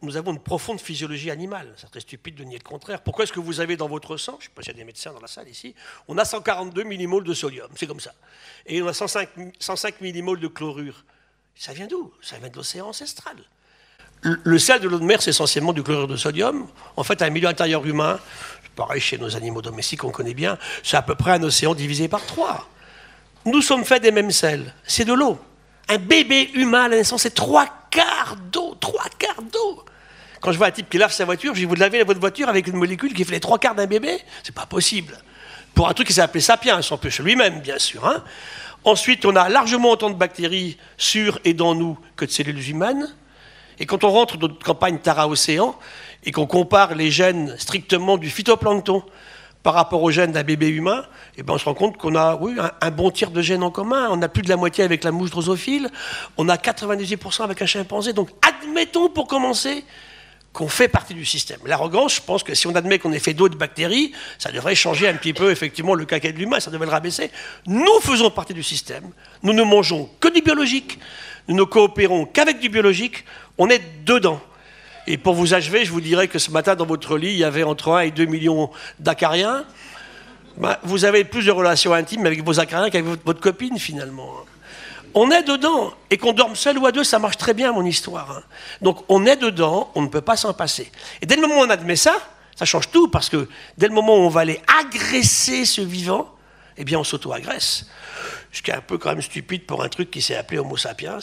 nous avons une profonde physiologie animale. C'est très stupide de nier le contraire. Pourquoi est-ce que vous avez dans votre sang, je ne sais pas s'il y a des médecins dans la salle ici, on a 142 millimoles de sodium, c'est comme ça. Et on a 105 millimoles de chlorure. Ça vient d'où? Ça vient de l'océan ancestral. Le sel de l'eau de mer, c'est essentiellement du chlorure de sodium. En fait, un milieu intérieur humain, pareil chez nos animaux domestiques, on connaît bien, c'est à peu près un océan divisé par 3. Nous sommes faits des mêmes sels. C'est de l'eau. Un bébé humain à la naissance, c'est 3 quarts d'eau. 3 quarts d'eau. Quand je vois un type qui lave sa voiture, je dis, vous lavez votre voiture avec une molécule qui fait les 3 quarts d'un bébé? C'est pas possible. Pour un truc qui s'est appelé Sapiens, on peut chez lui-même, bien sûr. Hein. Ensuite, on a largement autant de bactéries sur et dans nous que de cellules humaines. Et quand on rentre dans notre campagne Tara-Océan et qu'on compare les gènes strictement du phytoplancton par rapport aux gènes d'un bébé humain, eh ben on se rend compte qu'on a un bon tiers de gènes en commun. On a plus de la moitié avec la mouche drosophile. On a 98% avec un chimpanzé. Donc admettons pour commencer qu'on fait partie du système. L'arrogance, je pense que si on admet qu'on est fait d'eau et de bactéries, ça devrait changer un petit peu effectivement le caca de l'humain, ça devrait le rabaisser. Nous faisons partie du système. Nous ne mangeons que du biologique. Nous ne coopérons qu'avec du biologique. On est dedans. Et pour vous achever, je vous dirais que ce matin, dans votre lit, il y avait entre 1 et 2 millions d'acariens. Ben, vous avez plus de relations intimes avec vos acariens qu'avec votre copine, finalement. On est dedans. Et qu'on dorme seul ou à deux, ça marche très bien, mon histoire. Donc, on est dedans, on ne peut pas s'en passer. Et dès le moment où on admet ça, ça change tout, parce que dès le moment où on va aller agresser ce vivant, eh bien, on s'auto-agresse. Ce qui est un peu quand même stupide pour un truc qui s'est appelé Homo sapiens.